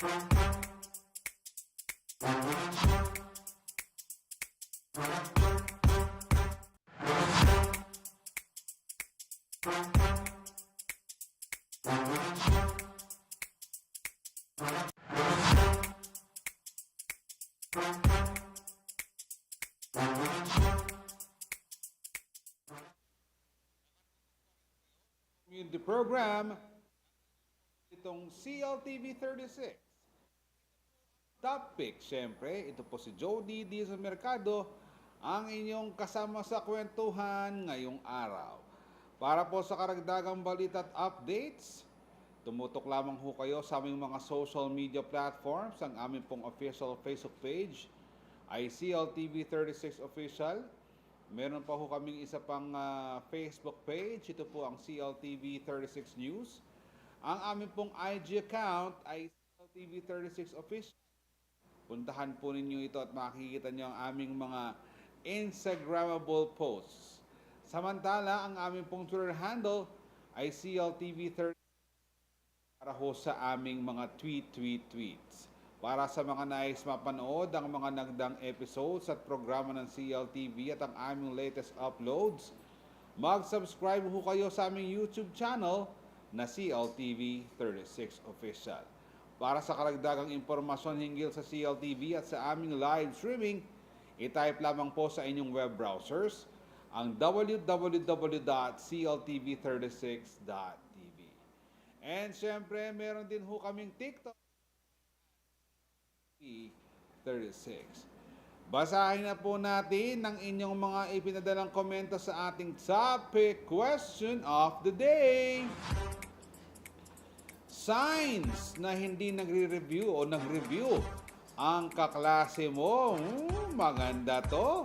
Community program, itong CLTV 36. Topic, syempre, ito po si Jody Diaz Mercado, ang inyong kasama sa kwentuhan ngayong araw. Para po sa karagdagang balita at updates, tumutok lamang ho kayo sa aming mga social media platforms. Ang aming pong official Facebook page ay CLTV 36 Official. Meron pa ho kaming isa pang Facebook page. Ito po ang CLTV 36 News. Ang aming pong IG account ay CLTV 36 Official. Puntahan po ninyo ito at makikita nyo ang aming mga Instagrammable posts. Samantala, ang aming pong Twitter handle ay CLTV 36 para ho sa aming mga tweets. Para sa mga nais mapanood ang mga nagdang episodes at programa ng CLTV at ang aming latest uploads, mag-subscribe ho kayo sa aming YouTube channel na CLTV 36 Official. Para sa karagdagang impormasyon hinggil sa CLTV at sa aming live streaming, i-type lamang po sa inyong web browsers ang www.cltv36.tv. And syempre, meron din ho kaming TikTok 36. Basahin na po natin ang inyong mga ipinadalang komento sa ating topic question of the day. Signs na hindi nagre-review o nag-review ang kaklase mo. Maganda to.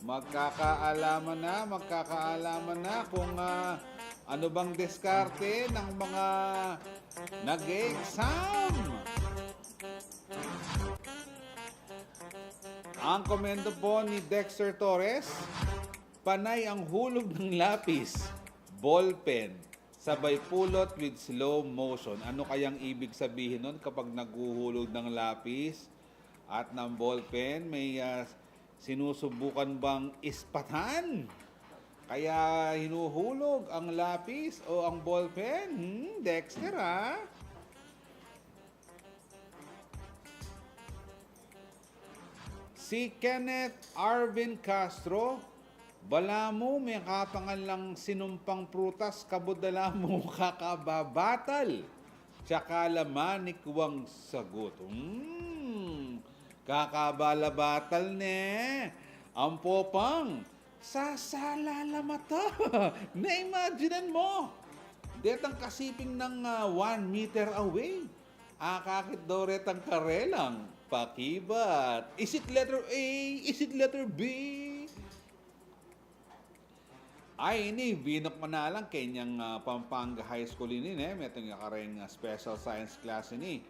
Magkakaalaman na kung ano bang diskarte ng mga nag-exam. Ang komento po ni Dexter Torres, panay ang hulog ng lapis, ballpen, sabay pulot with slow motion. Ano kayang ibig sabihin nun kapag naghuhulog ng lapis at ng ballpen? May sinusubukan bang ispatan? Kaya hinuhulog ang lapis o ang ballpen? Dexter, ha? Si Kenneth Arvin Castro, bala mo may kapangalang sinumpang prutas, kabudala mo kakababatal. Tsaka laman ni kuwang sagot. Kakabalabatal ne. Ang popang, sasala mata. Na-imaginean mo. Detang kasiping ng 1 meter away. Akakit daw retang karelang. Pakibat. Is it letter A? Is it letter B? Ay, ini, binok mo na lang kanyang Pampanga High School ini, metong yakareng special science class ini.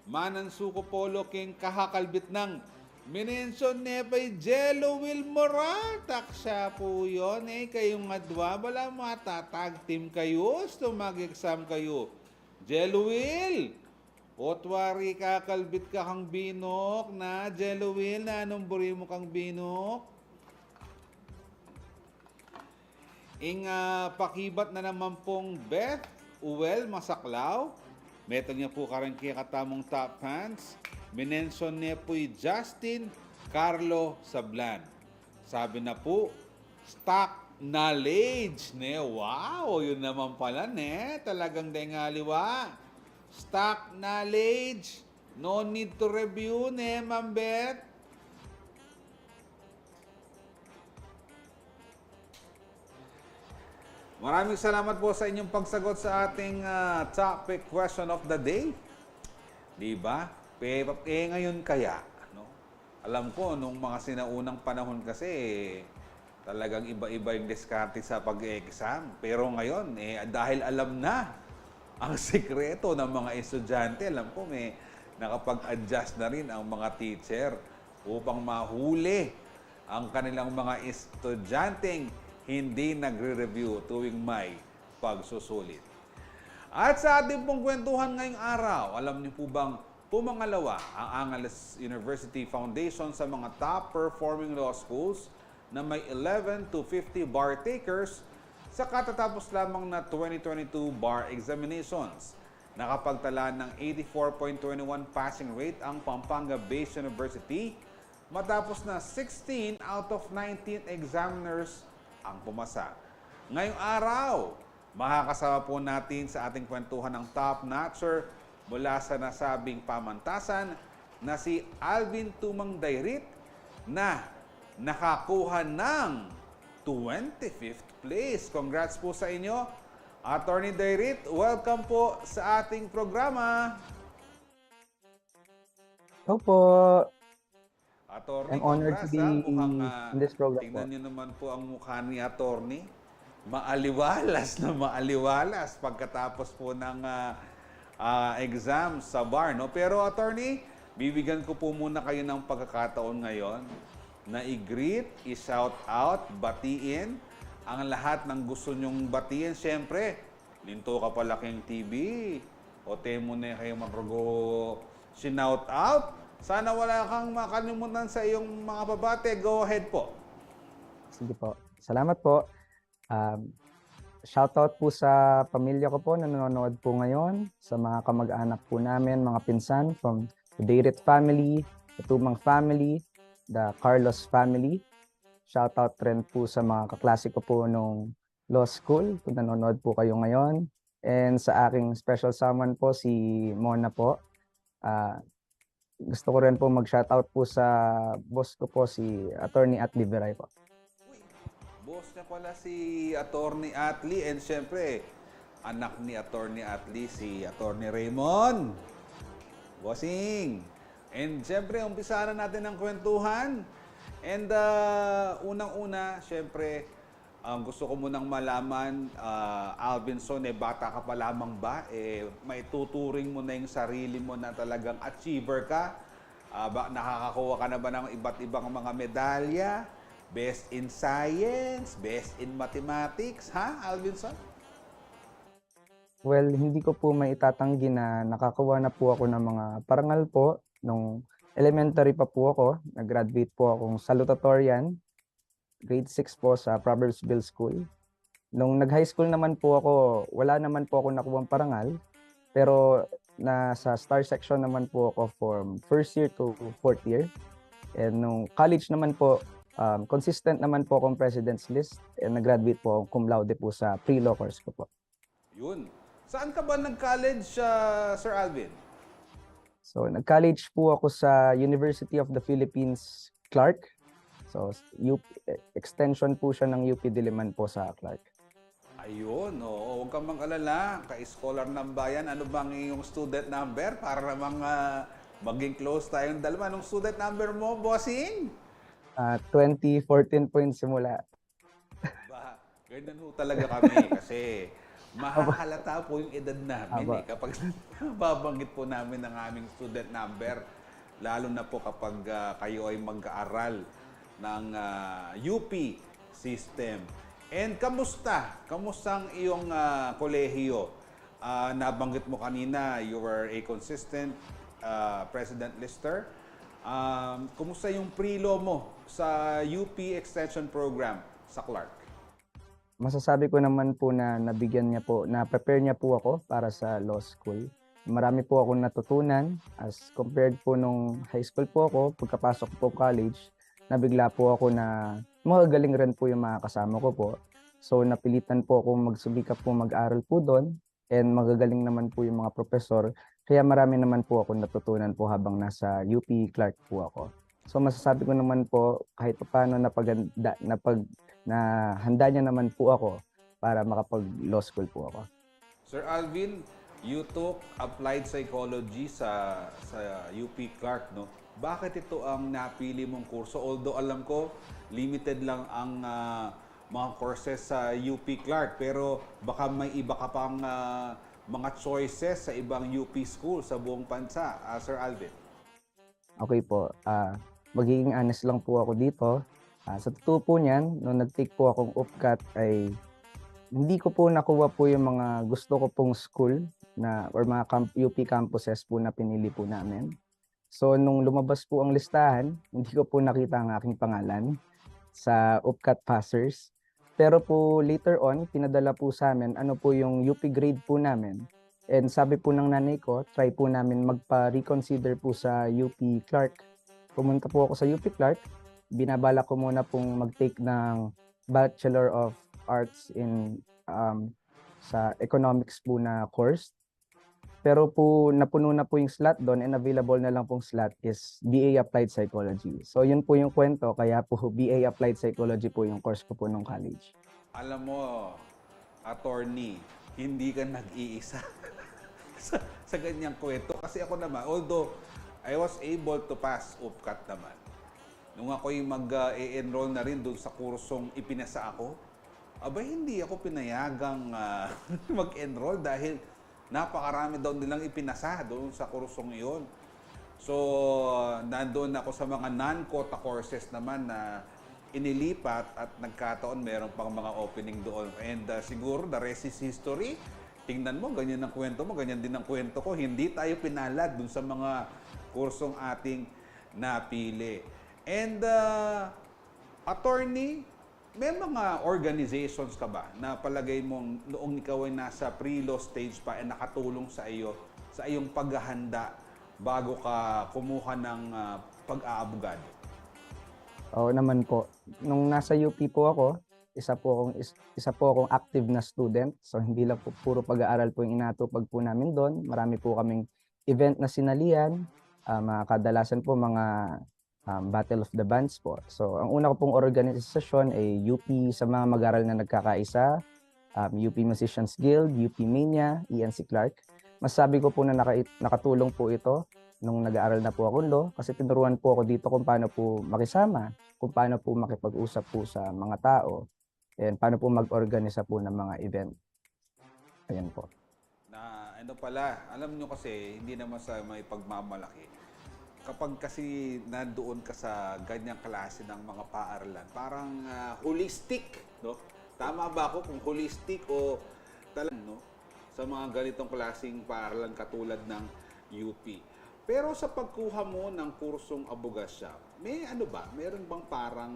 Manan suko polo king kahakalbit ng minensyon pa'y Jello Will Moral. Taksya po yun, kayong adwa, bala matatag team kayo, mag-exam kayo. Jello Will! Otwari kakalbit ka kang binok na Jello Will, na anong buri mo kang binok? Pakibat na naman pong Beth Uwel Masaklaw. Meto niya po karang katamong top fans. Minenson niya po'y Justin Carlo Sablan. Sabi na po, stock knowledge. Wow, yun naman pala, talagang dengaliwa. Stock knowledge. No need to review, Ma'am Beth. Maraming salamat po sa inyong pagsagot sa ating topic question of the day. Diba? Ngayon kaya, no? Alam ko, nung mga sinaunang panahon kasi, talagang iba-iba yung diskarte sa pag-exam. Pero ngayon, dahil alam na ang sekreto ng mga estudyante, alam ko may nakapag-adjust na rin ang mga teacher upang mahuli ang kanilang mga estudyanteng hindi nagre-review tuwing may pagsusulit. At sa ating pong kwentuhan ngayong araw, alam niyo po bang Pumangalawa ang Angeles University Foundation sa mga top performing law schools na may 11 to 50 bar takers sa katatapos lamang na 2022 bar examinations. Nakapagtala ng 84.21 passing rate ang Pampanga-based university matapos na 16 out of 19 examiners ang pumasa. Ngayong araw, makakasama po natin sa ating kwentuhan ng top-notcher mula sa nasabing pamantasan na si Alvin Tumang Dairit na nakakuha ng 25th place. Congrats po sa inyo. Attorney Dairit, welcome po sa ating programa. Hello po. Attorney, I'm honored to be mukhang, in this program po. tingnan niyo naman po ang mukha ni Attorney. Maaliwalas na maaliwalas pagkatapos po ng exam sa bar. No? Pero Attorney, bibigyan ko po muna kayo ng pagkakataon ngayon na i-greet, i-shout out, batiin ang lahat ng gusto nyong batiin. Siyempre, Linto ka palaking TV, o temo na kayo marugo sinout out. Sana wala kang makalimutan sa iyong mga babate. Go ahead po. Sige po. Salamat po. Shoutout po sa pamilya ko po na nanonood po ngayon, sa mga kamag-anak po namin, mga pinsan from the Dairit family, the Tumang family, the Carlos family. Shoutout rin po sa mga kaklase ko po nung law school, kung nanonood po kayo ngayon. And sa aking special someone po, si Mona po. Gusto ko rin po mag-shoutout po sa boss ko po, si Attorney Atli Veray po. Boss niya pala si Attorney Atli, and syempre, anak ni Attorney Atli, si Attorney Raymond. Bossing! And syempre, umpisa na natin ang kwentuhan. And unang-una, syempre, gusto ko munang malaman, Alvinson, bata ka pa lamang ba? May tuturing mo na yung sarili mo na talagang achiever ka? Nakakakuha ka na ba ng iba't ibang mga medalya? Best in science, best in mathematics, ha, Alvinson? Well, hindi ko po maitatanggi na nakakuha na po ako ng mga parangal po. Nung elementary pa po ako, nag-graduate po akong salutatorian, grade 6 po sa Proverbsville School. Nung nag-high school naman po ako, wala naman po ako nakuha parangal. Pero nasa star section naman po ako from first year to fourth year. And nung college naman po, consistent naman po akong president's list and nag-graduate po akong cum laude po sa pre-law course ko po. Yun. Saan ka ba nag-college, Sir Alvin? So, nag-college po ako sa University of the Philippines, Clark. So, extension po siya ng UP Diliman po sa Clark. Ayun, oo. Huwag kang mag-alala. Ka-scholar ng bayan, ano bang iyong student number? Para namang maging close tayong dalawa. Anong student number mo, bossing? 2014 po yung simula. Ba, ganyan ho talaga kami kasi mahahalata po yung edad namin kapag babanggit po namin ang aming student number, lalo na po kapag kayo ay mag-aaral ng UP system. And kamusta? Kamusta ang iyong kolehiyo? Nabanggit mo kanina, you were a consistent president lister. Kumusta yung pre-law mo sa UP Extension Program sa Clark? Masasabi ko naman po na nabigyan niya po, na-prepare niya po ako para sa law school. Marami po akong natutunan as compared po nung high school po ako, pagkapasok po college, nabigla po ako na magagaling rin po yung mga kasama ko po. So napilitan po akong magsubikap po mag-aral po doon and magagaling naman po yung mga professor. Kaya marami naman po ako natutunan po habang nasa UP Clark po ako. So masasabi ko naman po kahit paano handa niya naman po ako para makapag-law school po ako. Sir Alvin, you took applied psychology sa UP Clark, no? Bakit ito ang napili mong kurso? Although alam ko, limited lang ang mga courses sa UP Clark, pero baka may iba ka pang mga choices sa ibang UP school sa buong bansa, Sir Alvin. Okay po. Magiging honest lang po ako dito. Sa totoo po niyan, nung nag-take po akong UPCAT ay hindi ko po nakuha po yung mga gusto ko pong school na or mga UP campuses po na pinili po namin. So nung lumabas po ang listahan, hindi ko po nakita ang aking pangalan sa UPCAT passers. Pero po later on, pinadala po sa amin ano po yung UP grade po namin. And sabi po ng nanay ko, try po namin magpa-reconsider po sa UP Clark. Pumunta po ako sa UP Clark. Binabala ko muna pong mag-take ng Bachelor of Arts in sa economics po na course. Pero po napuno na po yung slot doon and available na lang pong slot is BA Applied Psychology. So yun po yung kwento, kaya po BA Applied Psychology po yung course ko po nung college. Alam mo, attorney, hindi ka nag-iisa sa ganyang kwento. Kasi ako naman, although I was able to pass UPCAT naman, nung ako'y mag-enroll na rin doon sa kursong ipinasa ako, abay hindi ako pinayagang mag-enroll dahil napakarami daw nilang ipinasa doon sa kursong iyon. So, nandoon ako sa mga non-quota courses naman na inilipat at nagkataon meron pang mga opening doon. And siguro the rest is history. Tingnan mo, ganyan ang kwento mo, ganyan din ang kwento ko. Hindi tayo pinalad doon sa mga kursong ating napili. And attorney, may mga organizations ka ba na palagay mong noong ikaw ay nasa pre-law stage pa ay nakatulong sa iyong paghahanda bago ka kumuha ng pag-aabogado? Oo naman po. Nung nasa UP po ako, isa po akong active na student. So hindi lang po puro pag-aaral po yung inatupag po namin doon. Marami po kaming event na sinalihan. Kadalasan po mga Battle of the Bands po. So, ang una ko pong organisasyon ay UP sa mga mag-aral na nagkakaisa, UP Musicians Guild, UP Mania, ENC Clark. Masabi ko po na nakatulong po ito nung nag-aaral na po ako law kasi tinuruan po ako dito kung paano po makisama, kung paano po makipag-usap po sa mga tao, and paano po mag-organisa po ng mga event. Ayan po. Na ano pala, alam nyo kasi, hindi naman sa may pagmamalaki. Kapag kasi nandoon ka sa ganyang klase ng mga paaralan, parang holistic, no? Tama ba ako kung holistic o talagang, no? Sa mga ganitong klaseng paaralan katulad ng UP. Pero sa pagkuha mo ng kursong abogasya, may ano ba? Meron bang parang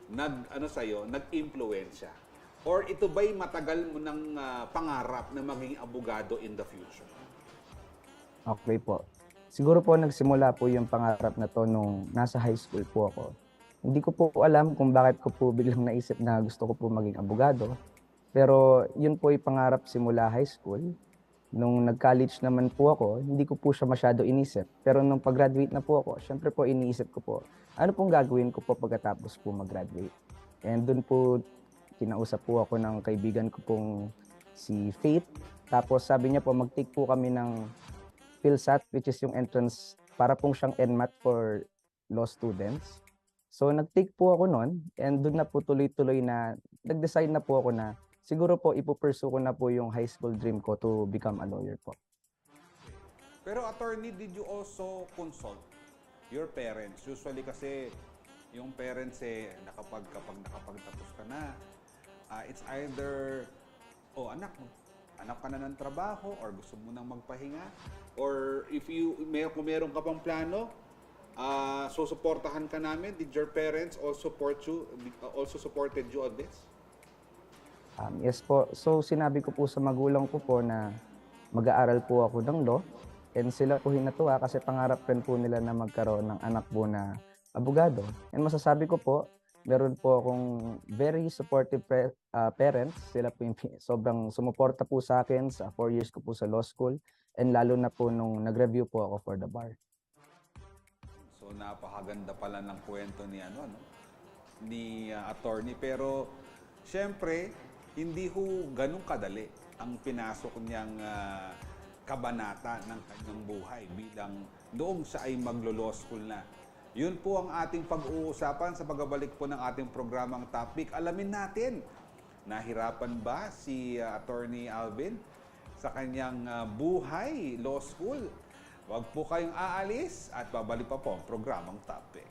nag-impluwensya? Or ito ba'y matagal mo ng pangarap na maging abogado in the future? Okay po. Siguro po nagsimula po yung pangarap na to nung nasa high school po ako. Hindi ko po alam kung bakit ko po biglang naisip na gusto ko po maging abogado. Pero yun po yung pangarap simula high school. Nung nag-college naman po ako, hindi ko po siya masyado inisip. Pero nung pag-graduate na po ako, syempre po iniisip ko po, ano pong gagawin ko po pagkatapos po mag-graduate. And dun po, kinausap po ako ng kaibigan ko pong si Faith. Tapos sabi niya po, mag-take po kami ng PhilSat, which is yung entrance para pong siyang NMAT for law students. So nag-take po ako noon and doon na po tuloy-tuloy na nag-decide na po ako na siguro po ipupursue ko na po yung high school dream ko to become a lawyer po. Pero attorney, did you also consult your parents? Usually kasi yung parents kapag nakapagtapos ka na, it's either, anak ka na ng trabaho or gusto mo nang magpahinga, or kung meron ka pang plano, susuportahan ka namin. Did your parents also supported you on this? Yes po. So sinabi ko po sa magulang ko po na mag-aaral po ako ng law and sila po hinatuwa kasi pangarap rin po nila na magkaroon ng anak po na abogado. And masasabi ko po, meron po akong very supportive parents. Sila po yung sobrang sumuporta po sa akin sa 4 years ko po sa law school and lalo na po nung nag-review po ako for the bar. So napakaganda pala ng kwento ni attorney, pero syempre hindi ho ganun kadali ang pinasok niyang kabanata ng kanyang buhay bilang noong siya ay maglo-law school na. Yun po ang ating pag-uusapan sa pagbabalik po ng ating programang topic. Alamin natin, nahirapan ba si Attorney Alvin sa kanyang buhay, law school? Huwag po kayong aalis at babalik pa po ang programang topic.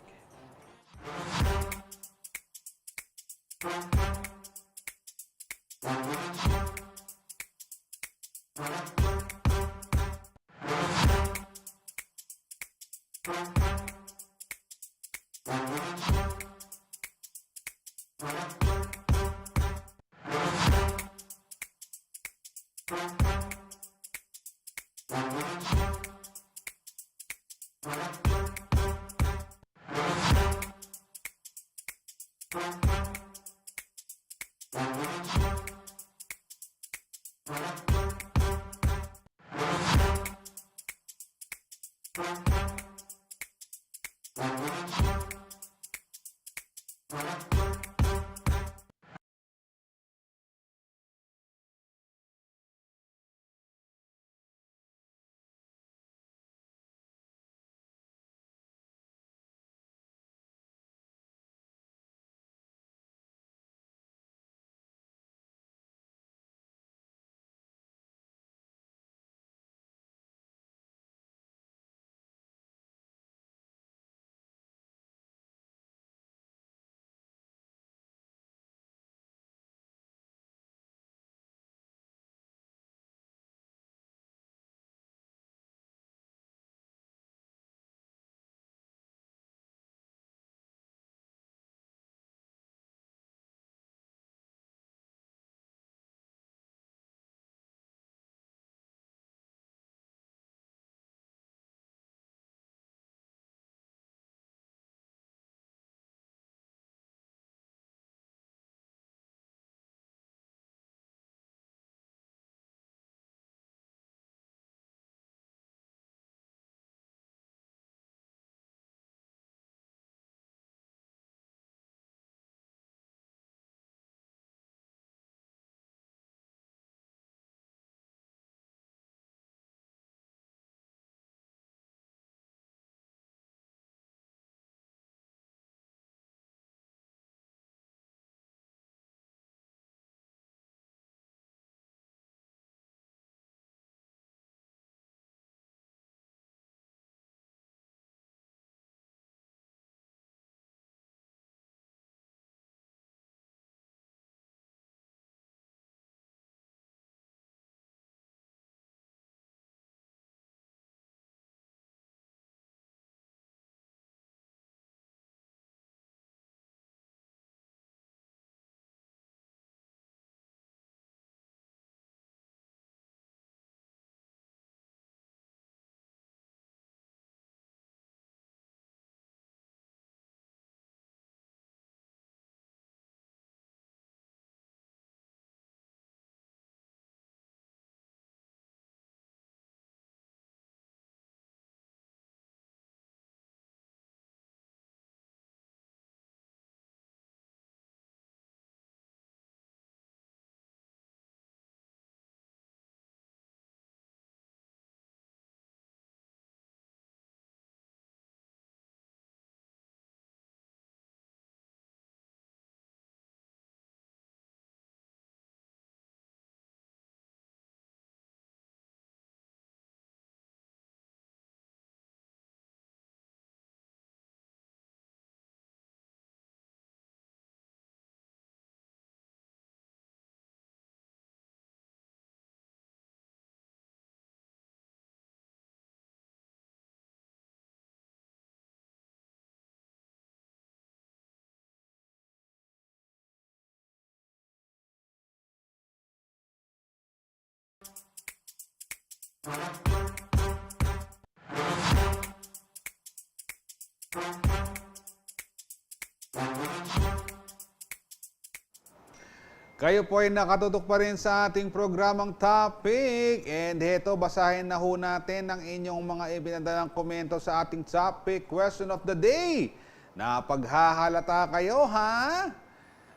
Kayo po ay nakatutok pa rin sa ating programang topic. And heto, basahin na ho natin ang inyong mga ibinadalang komento sa ating topic, question of the day. Napaghahalata kayo, ha?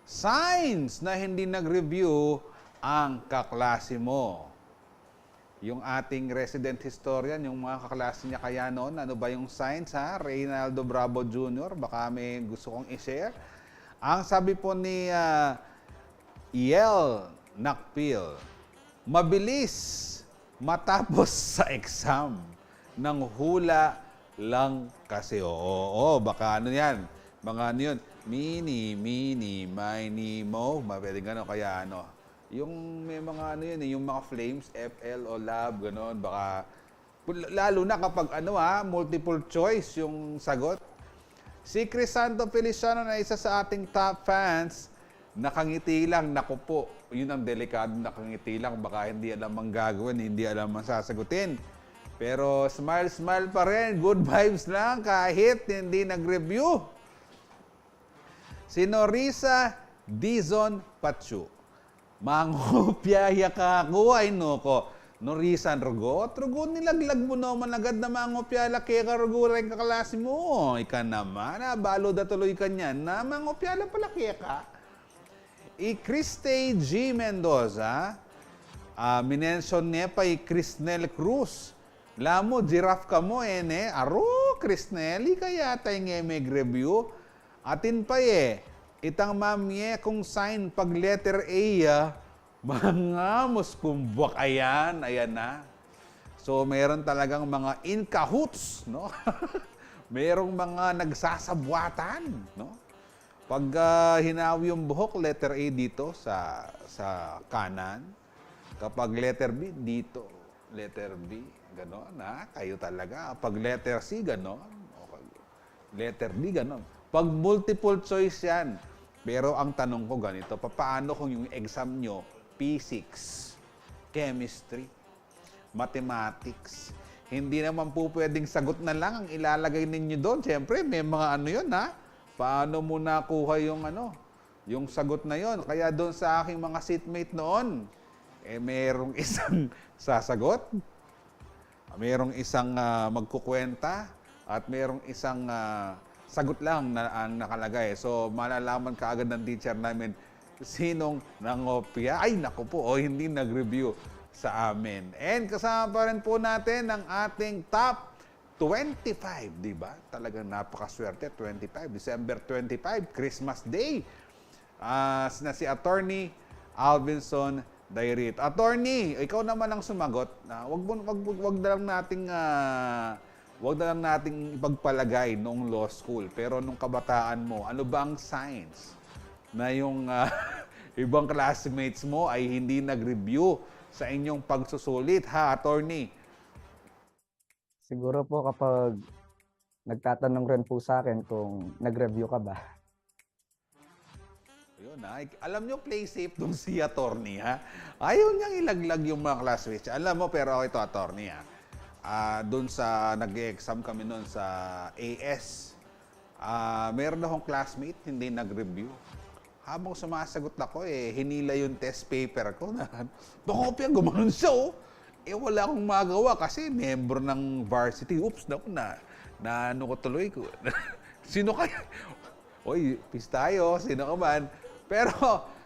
Signs na hindi nag-review ang kaklase mo. Yung ating resident historian, yung mga kaklase niya kaya noon, ano ba yung signs, ha? Reynaldo Bravo Jr., baka may gusto kong i-share. Ang sabi po ni Yel Nakpil, mabilis matapos sa exam ng hula lang kasi. Oo, baka ano yan, mga ano yun, mini, mini, mo, pwede gano'n, kaya ano, yung may mga ano yun, yung mga flames, FL o lab, gano'n, baka Lalo na kapag multiple choice yung sagot. Si Crisanto Feliciano na isa sa ating top fans, nakangiti lang, naku po. Yun ang delikado, nakangiti lang. Baka hindi alam ang gagawin, hindi alam ang sasagutin. Pero smile pa rin. Good vibes lang kahit hindi nag-review. Si Norisa Dizon Pachu. Mangopyaya ka ako, ay noko. Norisan rugo, rugo nilaglag mo naman agad na mangopya laki ka rugo rin kaklase mo. Ika naman, balo da tuloy ka niyan na mangopya pala kaya ka. Kriste G. Mendoza, minention niya pa Crisnel Cruz. Lamo, giraffe ka mo aro, Crisnel, kaya tayo nga mag-review. Atin pa itang mamye kung sign pag letter A, mga muskumbwak, ayan na. So, meron talagang mga in cahoots, no? Merong mga nagsasabwatan, no? Pag hinawi yung buhok, letter A dito sa kanan. Kapag letter B, dito. Letter B, gano'n, Kayo talaga. Pag letter C, gano'n. Okay. Letter D, gano'n. Pag multiple choice yan. Pero ang tanong ko ganito, paano kung yung exam nyo, physics, chemistry, mathematics. Hindi naman po pwedeng sagot na lang ang ilalagay ninyo doon. Siyempre, may mga yun, Paano mo nakuha yung sagot na yon? Kaya doon sa aking mga seatmate noon, merong isang sasagot, merong isang magkukwenta, at merong isang sagot lang na ang nakalagay. So, malalaman kaagad ng teacher namin sinong nangopya. Ay, naku po, hindi nag-review sa amin. And kasama pa rin po natin ang ating top 25, di ba? Talagang napakaswerte, 25, December 25, Christmas Day. Na si Attorney Alvinson Dairit. Attorney, ikaw naman ang sumagot. Wag na lang nating ipagpalagay noong law school. Pero nung kabataan mo, ano ba ang signs na yung ibang classmates mo ay hindi nag-review sa inyong pagsusulit, attorney? Siguro po kapag nagtatanong rin po sa akin kung nag-review ka ba. Ayun, alam nyo, play safe dun si attorney, Ayaw niyang ilaglag yung mga classmates. Alam mo, pero ito, attorney, doon sa nag-exam kami noon sa AS, meron akong classmate, hindi nag-review. Habang sumasagot ako, hinila yung test paper ko na, bakopya, gumanon siya, wala akong magawa kasi member ng varsity. Oops, ano ko tuloy ko. Sino kaya? Oy, peace tayo, sino ka man? Pero,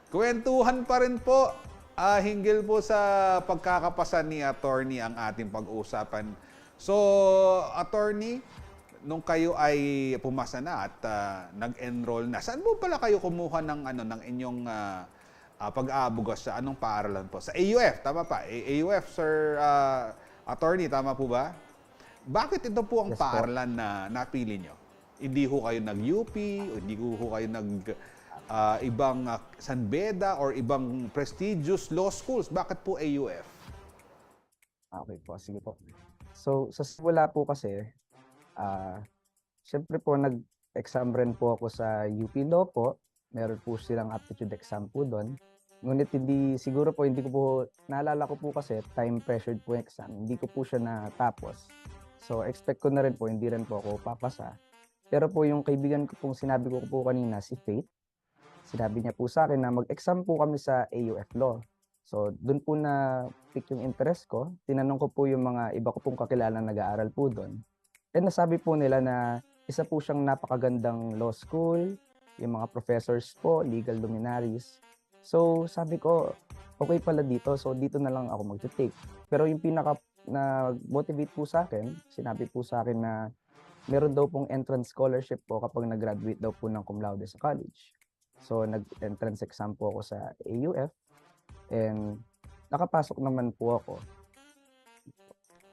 kwentuhan pa rin po, hinggil po sa pagkakapasan ni attorney ang ating pag-uusapan. So, attorney, nung kayo ay pumasa na at nag-enroll na, saan mo pala kayo kumuha ng inyong pag-aabuga sa anong paaralan po? Sa AUF, tama pa? AUF, Sir Attorney, tama po ba? Bakit ito po ang paaralan na napili nyo? Hindi ho kayo nag-UP, o hindi ho kayo ibang San Beda or ibang prestigious law schools? Bakit po AUF? Okay po, sige po. So, sa simula po kasi, syempre po nag-exam rin po ako sa UP Law po. Meron po silang aptitude exam po doon. Ngunit hindi ko po, naalala ko po kasi time pressured po yung exam. Hindi ko po siya natapos. So, expect ko na rin po, hindi rin po ako papasa. Pero po yung kaibigan ko pong sinabi ko po kanina, si Faith, sinabi niya po sa akin na mag-exam po kami sa AUF Law. So, doon po na pick yung interest ko. Tinanong ko po yung mga iba ko pong kakilala nag-aaral po doon. And nasabi po nila na isa po siyang napakagandang law school, yung mga professors po, legal luminaries. So, sabi ko, okay pala dito. So, dito na lang ako mag-take. Pero yung na-motivate po sa akin, sinabi po sa akin na meron daw pong entrance scholarship po kapag nag-graduate daw po ng cum laude sa college. So, nag-entrance exam po ako sa AUF and nakapasok naman po ako.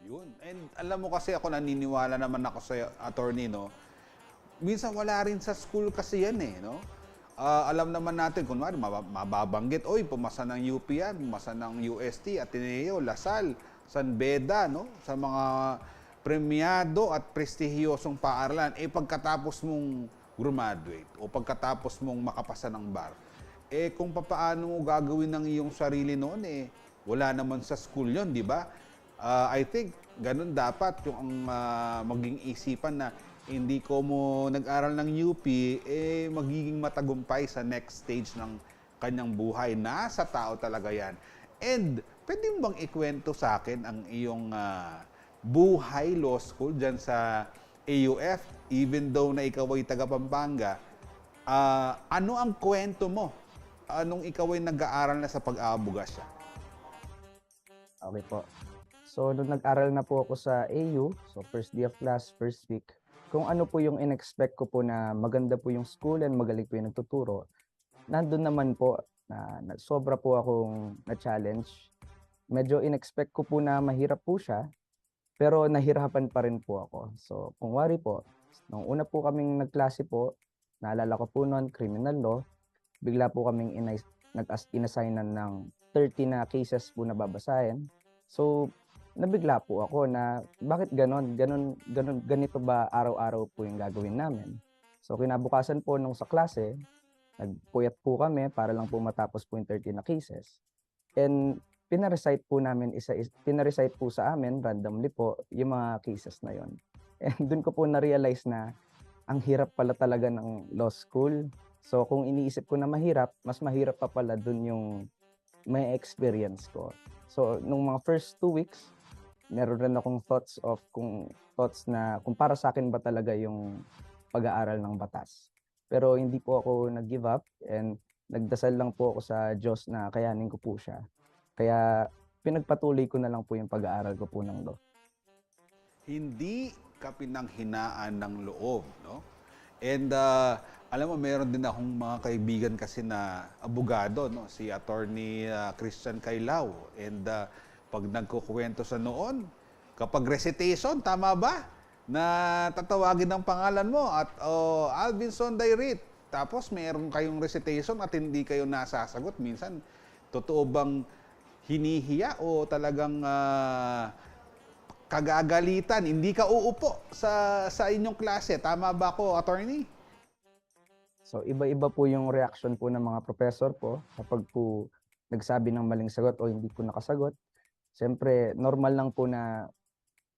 Yun. And alam mo kasi ako, naniniwala naman ako sa attorney, no? Minsan wala rin sa school kasi yan, no? Alam naman natin, kunwari, mababanggit, pumasa ng UP yan, pumasa ng UST, Ateneo, Lasal, San Beda, no? Sa mga premiado at prestihiyosong paaralan, pagkatapos mong graduate o pagkatapos mong makapasa ng bar, kung papaano mo gagawin ng iyong sarili noon, wala naman sa school yon, di ba? I think ganun dapat yung ang maging isipan na hindi ko mo nag-aral ng UP, magiging matagumpay sa next stage ng kanyang buhay. Nasa tao talaga yan. And pwede mo bang ikwento sa akin ang iyong buhay law school dyan sa AUF, even though na ikaw ay taga Pampanga, ano ang kwento mo nung ikaw ay nag-aaral na sa pag-aabogasya? Okay po. So, nung nag-aral na po ako sa AU, so first day of class, first week, kung ano po yung in-expect ko po na maganda po yung school and magaling po yung nagtuturo, nandun naman po na sobra po akong na-challenge. Medyo in-expect ko po na mahirap po siya, pero nahirapan pa rin po ako. So, kung wari po, nung una po kaming nagklase po, naalala ko po noon, criminal law, bigla po kaming inassignan ng 30 na cases po na babasahin. So, nabigla po ako na bakit ganon? Ganito ba araw-araw po yung gagawin namin? So, kinabukasan po nung sa klase, nagpuyat po kami para lang po matapos po yung 30 na cases. And pinarecite po namin pinarecite po sa amin randomly po yung mga cases na yon. And doon ko po na-realize na ang hirap pala talaga ng law school. So kung iniisip ko na mahirap, mas mahirap pa pala doon yung may experience ko. So nung mga first 2 weeks, meron rin akong thoughts na kung para sa akin ba talaga yung pag-aaral ng batas. Pero hindi po ako nag-give up and nagdasal lang po ako sa Diyos na kayanin ko po siya. Kaya pinagpatuloy ko na lang po yung pag-aaral ko po ng law. Hindi ka pinanghinaan ng loob, no? And alam mo, meron din akong mga kaibigan kasi na abogado, no? Si Attorney Christian Cailao. And pag nagkukwento sa noon, kapag recitation, tama ba? Na tatawagin ang pangalan mo at Alvinson Dairit. Tapos meron kayong recitation at hindi kayo nasasagot. Minsan, totoo bang hinihiya o talagang kagagalitan, hindi ka uupo sa inyong klase? Tama ba ako, attorney? So iba-iba po yung reaction po ng mga professor po kapag po nagsabi ng maling sagot o hindi po nakasagot. Siyempre, normal lang po na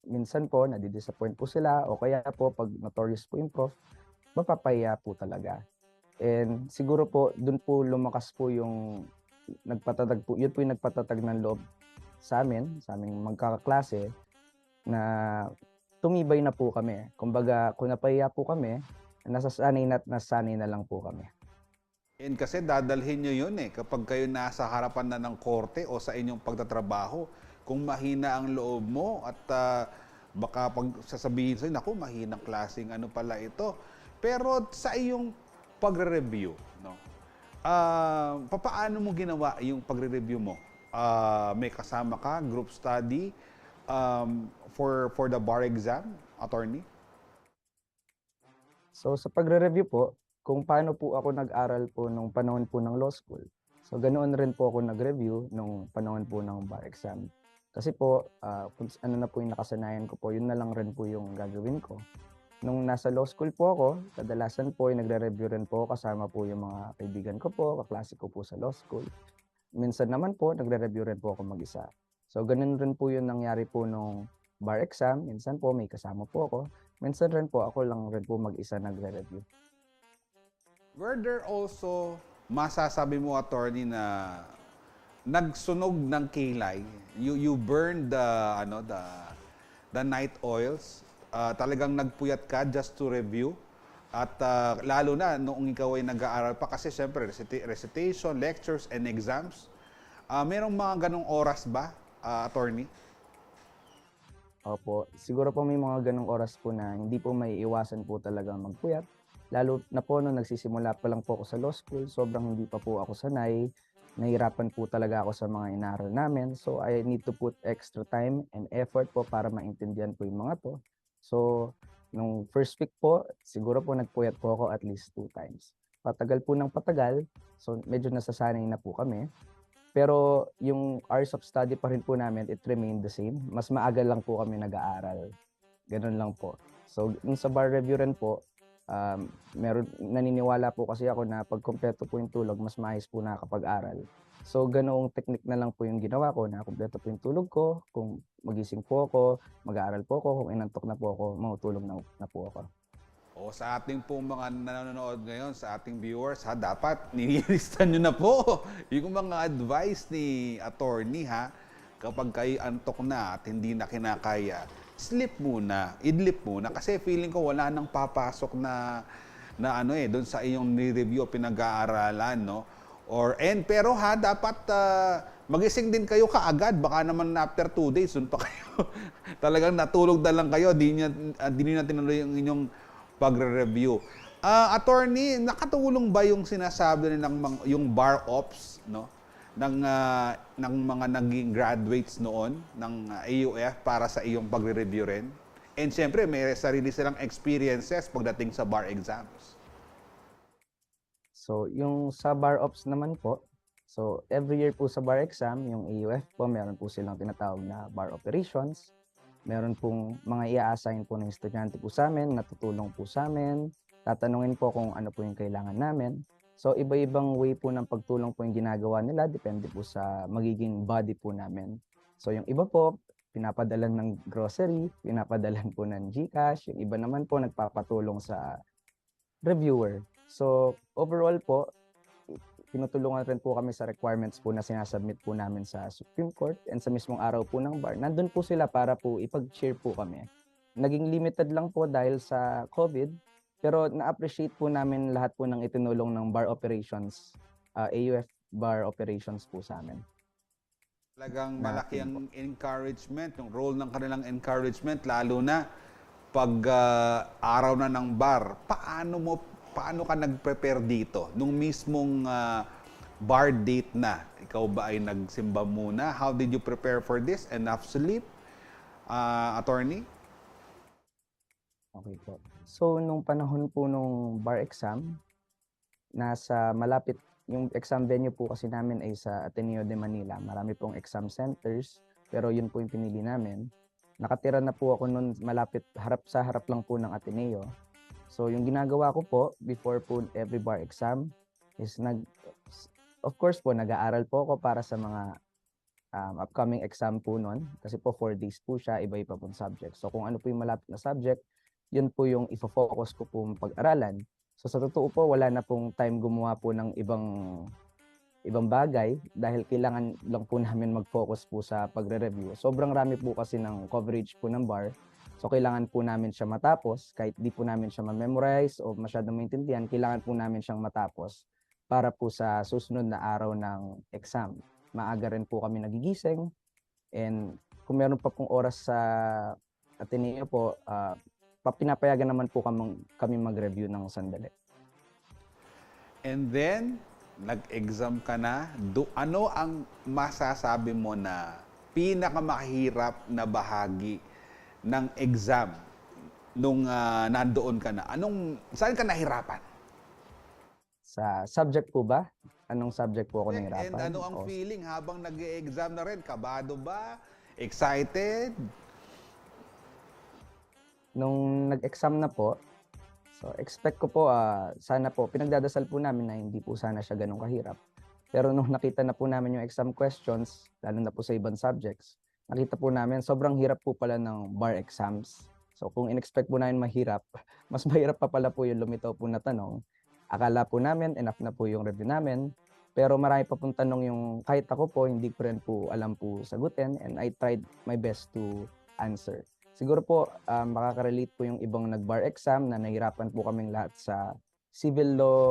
minsan po nadi-disappoint po sila o kaya po pag notorious po yung prof, mapapahiya po talaga. And siguro po doon po lumakas po yung nagpatatag po, yun po yung nagpatatag ng loob sa aming magkakaklase na tumibay na po kami. Kumbaga, kung napahiya po kami, nasanay na lang po kami. And kasi dadalhin nyo yun kapag kayo nasa harapan na ng korte o sa inyong pagtatrabaho. Kung mahina ang loob mo at baka pag sasabihin sa'yo, naku, mahinang klaseng ano pala ito. Pero sa iyong pagre-review, no? Papaano mo ginawa yung pagre-review mo? May kasama ka, group study, for the bar exam, attorney? So sa pagre-review po, kung paano po ako nag-aral po nung panahon po ng law school, so ganoon rin po ako nag-review nung panahon po ng bar exam. Kasi po, kung ano na po yung nakasanayan ko po, yun na lang rin po yung gagawin ko. Nung nasa law school po ako, kadalasan po yung nagre-review rin po kasama po yung mga kaibigan ko po, kaklase ko po sa law school. Minsan naman po, nagre-review rin po ako mag-isa. So ganun rin po yung nangyari po nung bar exam. Minsan po may kasama po ako. Minsan rin po ako lang rin po mag-isa nagre-review. Were there also, masasabi mo, attorney, na nagsunog ng kilay? You burned the night oils? Talagang nagpuyat ka just to review? At lalo na noong ikaw ay nag-aaral pa, kasi siyempre recitation, lectures, and exams. Merong mga ganong oras ba, attorney? Opo, siguro po may mga ganong oras po na hindi po may iwasan po talagang magpuyat. Lalo na po nung nagsisimula pa lang po ako sa law school, sobrang hindi pa po ako sanay. Nahirapan po talaga ako sa mga inaaral namin. So I need to put extra time and effort po para maintindihan po yung mga to. So nung first week po, siguro po nagpuyat po ako at least 2 times. Patagal po ng patagal, so medyo nasasanay na po kami. Pero yung hours of study pa rin po namin, it remained the same. Mas maaga lang po kami nag-aaral. Gano'n lang po. So, yung sa bar review rin po, naniniwala po kasi ako na pag kumpleto po yung tulog, mas maayos po nakakapag-aral. So, ganoong technique na lang po yung ginawa ko, na kumpleto po yung tulog ko, kung magising po ako, mag-aaral po ako, kung inantok na po ako, matutulog na po ako. O sa ating pong mga nanonood ngayon, sa ating viewers, ha, dapat nililista nyo na po yung mga advice ni attorney, ha. Kapag kayo antok na at hindi na kinakaya, sleep muna, idlip muna. Kasi feeling ko wala nang papasok na ano doon sa iyong ni-review o pinag-aaralan, no? Pero ha, dapat magising din kayo kaagad. Baka naman after 2 days, dun pa kayo. Talagang natulog na lang kayo, di niyo na tinuloy yung inyong pagre-review. Attorney, nakatulong ba yung sinasabi ng yung bar ops, no? Ng mga naging graduates noon ng AUF para sa iyong pagre-review rin? And siyempre, may sarili silang experiences pagdating sa bar exams. So, yung sa bar ops naman po, so every year po sa bar exam, yung AUF po, meron po silang tinatawag na bar operations. Meron pong mga i-assign po ng estudyante po sa amin, natutulong po sa amin, tatanungin po kung ano po yung kailangan namin. So, iba-ibang way po ng pagtulong po yung ginagawa nila, depende po sa magiging body po namin. So, yung iba po, pinapadalan ng grocery, pinapadalan po ng GCash, yung iba naman po nagpapatulong sa reviewer. So, overall po, tinutulungan rin po kami sa requirements po na sinasubmit po namin sa Supreme Court and sa mismong araw po ng bar. Nandun po sila para po ipag-cheer po kami. Naging limited lang po dahil sa COVID, pero na-appreciate po namin lahat po ng itinulong ng bar operations, AUF bar operations po sa amin. Talagang Na malaki team po. ang encouragement, yung role ng kanilang encouragement, lalo na pag araw na ng bar. Paano ka nag-prepare dito? Nung mismong bar date na, ikaw ba ay nagsimba muna? How did you prepare for this? Enough sleep? Attorney? Okay po. So, nung panahon po nung bar exam, nasa malapit, yung exam venue po kasi namin ay sa Ateneo de Manila. Marami pong exam centers, pero yun po yung pinili namin. Nakatira na po ako nun malapit, harap lang po ng Ateneo. So, yung ginagawa ko po before po every bar exam is of course po, nag-aaral po ako para sa mga upcoming exam po nun. Kasi po 4 days po siya, iba-iba pong subject. So, kung ano po yung malapit na subject, yun po yung ifo-focus ko po pag-aralan. So, sa totoo po, wala na pong time gumawa po ng ibang bagay dahil kailangan lang po namin mag-focus po sa pagre-review. Sobrang rami po kasi ng coverage po ng bar. So, kailangan po namin siya matapos. Kahit di po namin siya ma-memorize o masyadong maintindihan, kailangan po namin siyang matapos para po sa susunod na araw ng exam. Maaga rin po kami nagigising. And kung meron pa pong oras sa Ateneo po, pinapayagan naman po kami mag-review ng sandali. And then, nag-exam ka na. Ano ang masasabi mo na pinakamahirap na bahagi ng exam nung nandoon ka na? Saan ka nahirapan? Sa subject po ba? Anong subject po ako nahirapan? And ano ang feeling habang nag-exam na rin? Kabado ba? Excited? Nung nag-exam na po, so expect ko po, sana po, pinagdadasal po namin na hindi po sana siya ganun kahirap. Pero nung nakita na po namin yung exam questions, lalo na po sa ibang subjects, nakita po namin sobrang hirap po pala ng bar exams. So kung in-expect po namin mahirap, mas mahirap pa pala po yung lumitaw po na tanong. Akala po namin, enough na po yung review namin. Pero marami pa pong tanong yung kahit ako po, hindi ko rin po alam po sagutin. And I tried my best to answer. Siguro po, makaka-relate po yung ibang nag-bar exam na nahirapan po kaming lahat sa civil law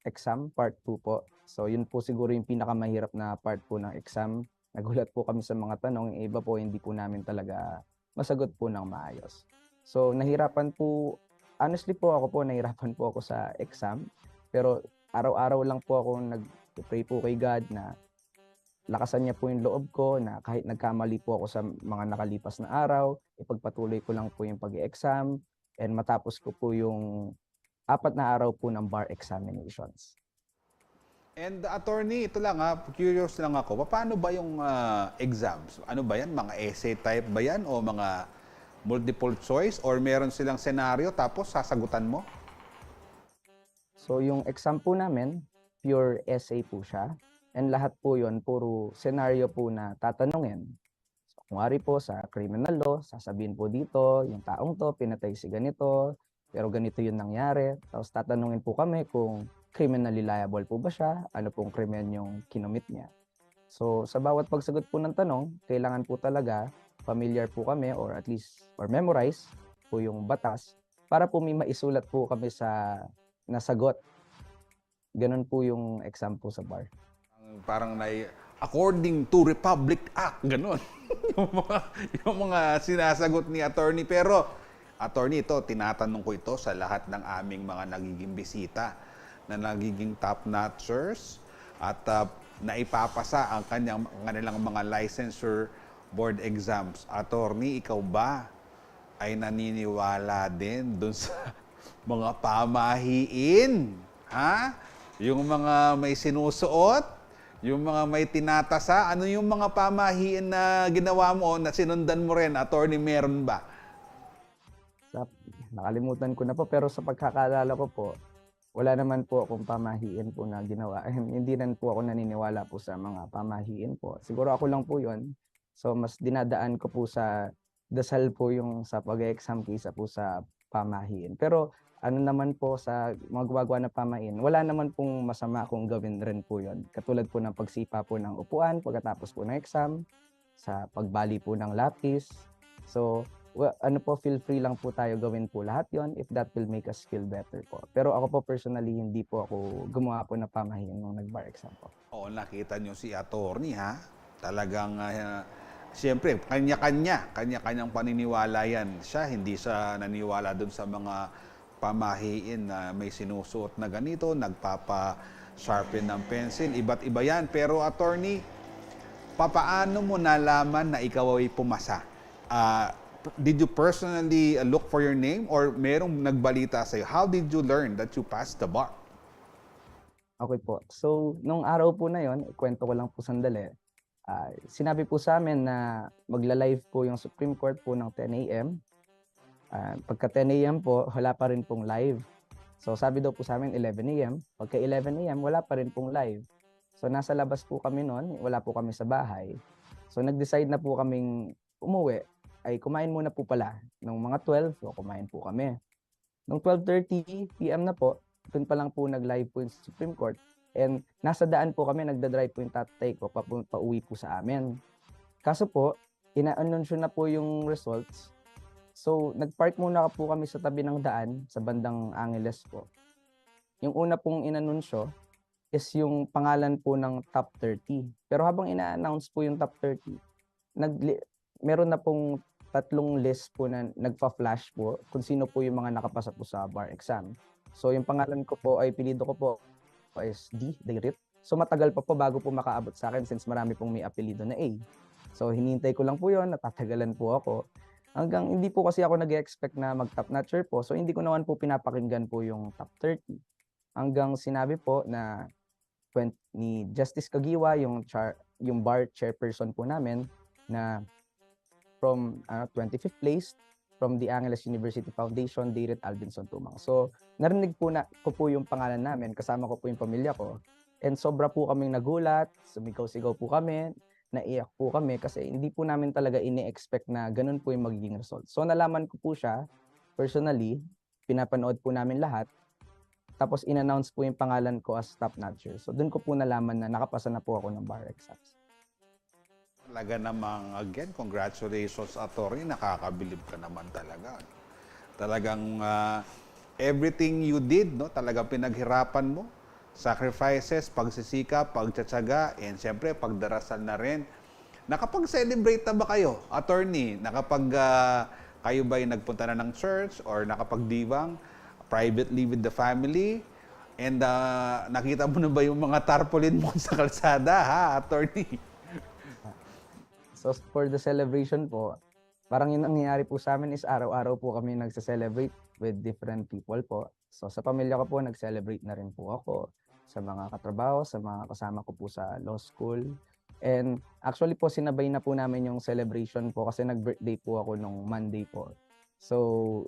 exam, part 2 po. So yun po siguro yung pinakamahirap na part po ng exam. Nagulat po kami sa mga tanong, yung iba po hindi po namin talaga masagot po ng maayos. So nahirapan po, honestly po ako po, nahirapan po ako sa exam. Pero araw-araw lang po ako nag-pray po kay God na lakasan niya po yung loob ko na kahit nagkamali po ako sa mga nakalipas na araw, ipagpatuloy ko lang po yung pag-exam and matapos ko po yung 4 na araw po ng bar examinations. And attorney, ito lang ha, curious lang ako, paano ba yung exams? Ano ba yan? Mga essay type ba yan o mga multiple choice or meron silang senaryo tapos sasagutan mo? So yung exam po namin, pure essay po siya. And lahat po yon puro scenario po na tatanungin. So, kunwari po sa criminal law, sasabihin po dito, yung taong to, pinatay si ganito, pero ganito yung nangyari. Tapos tatanungin po kami kung criminally liable po ba siya, ano pong krimen yung kinomit niya. So sa bawat pagsagot po ng tanong, kailangan po talaga familiar po kami or at least or memorize po yung batas para po may maisulat po kami sa nasagot. Ganun po yung exam po sa bar. Parang according to Republic Act, ganun. yung mga sinasagot ni attorney. Pero, attorney, ito, tinatanong ko ito sa lahat ng aming mga nagiging bisita na nagiging top-notchers at naipapasa ang kanilang mga licensure board exams. Attorney, ikaw ba ay naniniwala din dun sa mga pamahiin? Ha? Yung mga may sinusuot, yung mga may tinatasa, ano yung mga pamahiin na ginawa mo na sinundan mo rin, attorney, meron ba? Sa, nakalimutan ko na po pero sa pagkakaalala ko po, wala naman po akong pamahiin po na ginawa. Hindi rin po ako naniniwala po sa mga pamahiin po. Siguro ako lang po yon. So mas dinadaan ko po sa dasal po yung sa pag-exam kaysa po sa pamahiin. Pero ano naman po sa mga gumagawa ng pamahiin, wala naman pong masama kung gawin rin po yon. Katulad po ng pagsipa po ng upuan pagkatapos po ng exam, sa pagbali po ng lapis. So ano po, feel free lang po tayo gawin po lahat yon if that will make us feel better po. Pero ako po personally, hindi po ako gumawa po ng pamahiin nung nag-bar exam po. Oo, nakita nyo si attorney, ha? Talagang, siyempre, kanya-kanyang paniniwala yan. Siya, hindi siya naniwala dun sa mga pamahiin na may sinusuot na ganito, nagpapa-sharpen ng pencil, iba't iba yan. Pero attorney, papaano mo nalaman na ikaw ay pumasa? Did you personally look for your name or merong nagbalita sa'yo? How did you learn that you passed the bar? Okay po. So, nung araw po na yon, kwento ko lang po sandali. Sinabi po sa amin na magla-live po yung Supreme Court po ng 10 a.m. Pagka 10 a.m. po, wala pa rin pong live. So, sabi daw po sa amin 11 a.m. Pagka 11 a.m., wala pa rin pong live. So, nasa labas po kami noon, wala po kami sa bahay. So, nag-decide na po kaming umuwi. Ay kumain muna po pala. Nung mga 12, so kumain po kami. Nung 12:30 p.m. na po, doon pa lang po nag-live po yung Supreme Court. And nasa daan po kami, nagda-drive po yung tatay ko pauwi po sa amin. Kaso po, ina-anunsyo na po yung results. So, nag-park muna po kami sa tabi ng daan, sa bandang Angeles po. Yung una pong inanunsyo is yung pangalan po ng top 30. Pero habang ina-announce po yung top 30, meron na pong tatlong list po na nagpa-flash po kung sino po yung mga nakapasa po sa bar exam. So yung pangalan ko po ay apelyido ko po is Dayrit. So matagal pa po bago po makaabot sa akin since marami pong may apelyido na A. So hinihintay ko lang po yon, natatagalan po ako. Hanggang hindi po kasi ako nag-expect na mag-top notcher po. So hindi ko naman po pinapakinggan po yung top 30. Hanggang sinabi po na ni Justice Kagiwa, yung bar chairperson po namin, na from 25th place from the Angeles University Foundation, Dayrit Albinson Tumang. So, narinig po ko po yung pangalan namin, kasama ko po yung pamilya ko. And sobra po kaming nagulat, sumigaw-sigaw po kami, naiyak po kami kasi hindi po namin talaga ini-expect na ganun po yung magiging result. So, nalaman ko po siya personally, pinapanood po namin lahat, tapos in-announce po yung pangalan ko as top notcher. So, dun ko po nalaman na nakapasa na po ako ng bar exams. Talaga namang, again, congratulations, attorney. Nakakabilib ka naman talaga. Talagang everything you did, no? Talagang pinaghirapan mo. Sacrifices, pagsisikap, pagtsatsaga, and siyempre, pagdarasal na rin. Nakapag-celebrate na ba kayo, attorney? Kayo ba'y nagpunta na ng church or nakapag-divang privately with the family? And nakita mo na ba yung mga tarpaulin mo sa kalsada, ha, attorney? So for the celebration po, parang yung nangyayari po sa amin is araw-araw po kami nagse-celebrate with different people po. So sa pamilya ko po, nag-celebrate na rin po ako. sa mga katrabaho, sa mga kasama ko po sa law school. And actually po, sinabay na po namin yung celebration po kasi nag-birthday po ako nung Monday po. So,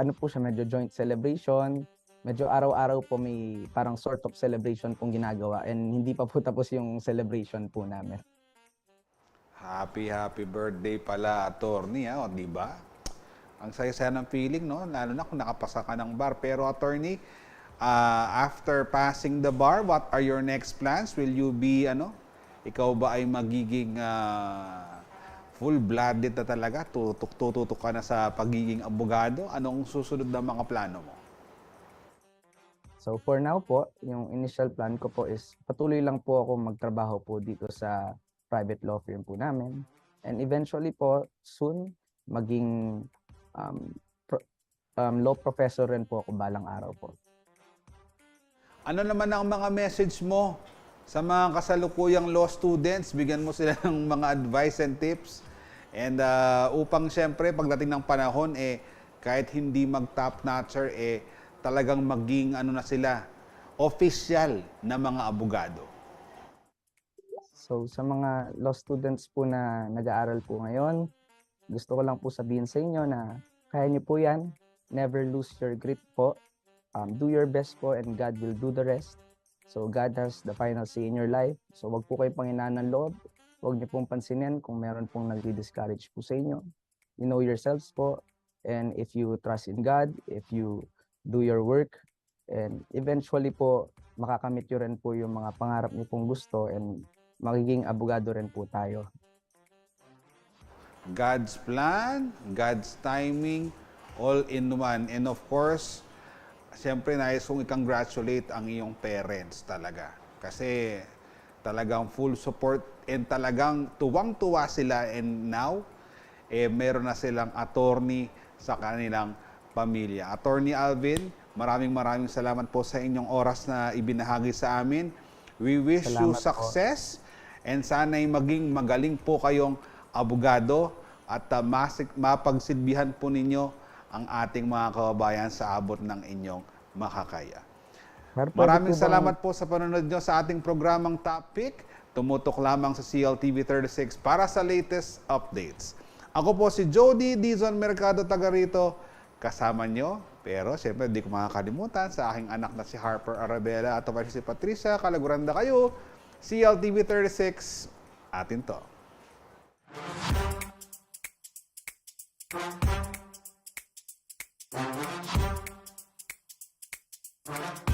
ano po siya, medyo joint celebration. Medyo araw-araw po may parang sort of celebration pong ginagawa and hindi pa po tapos yung celebration po namin. Happy birthday pala, attorney, o, di ba? Ang saya-saya ng feeling, no? Lalo na kung nakapasa ka ng bar. Pero, attorney, after passing the bar, what are your next plans? Will you be, ikaw ba ay magiging full-blooded na talaga? Tutok ka na sa pagiging abogado? Anong susunod na mga plano mo? So for now po, yung initial plan ko po is patuloy lang po ako magtrabaho po dito sa private law firm po namin. And eventually po, soon, maging law professor rin po ako balang araw po. Ano naman ang mga message mo sa mga kasalukuyang law students? Bigyan mo sila ng mga advice and tips. And upang siyempre, pagdating ng panahon, kahit hindi mag-top notcher, talagang maging na sila, official na mga abogado. So sa mga law students po na nag-aaral po ngayon, gusto ko lang po sabihin sa inyo na kaya niyo po yan. Never lose your grit po. Do your best po and God will do the rest. So God has the final say in your life. So wag po kayo panginaan ng loob. Wag niyo pong pansinin kung meron pong nag-discourage po sa inyo. You know yourselves po. And if you trust in God, if you do your work, and eventually po, makakamit nyo rin po yung mga pangarap niyo pong gusto and magiging abogado rin po tayo. God's plan, God's timing, all in one. And of course, siyempre nais kong i-congratulate ang iyong parents talaga. Kasi talagang full support and talagang tuwang-tuwa sila and now, meron na silang attorney sa kanilang pamilya. Attorney Alvin, maraming salamat po sa inyong oras na ibinahagi sa amin. We wish you Salamat success and sana'y maging magaling po kayong abogado at mapagsilbihan po ninyo ang ating mga kababayan sa abot ng inyong makakaya. Maraming salamat po sa panonood nyo sa ating programang Topic. Tumutok lamang sa CLTV 36 para sa latest updates. Ako po si Jody Dizon Mercado, taga rito. Kasama nyo, pero siyempre hindi ko makakalimutan sa aking anak na si Harper Arabella at si Patricia. Kalaguranda kayo, CLTV 36, atin to.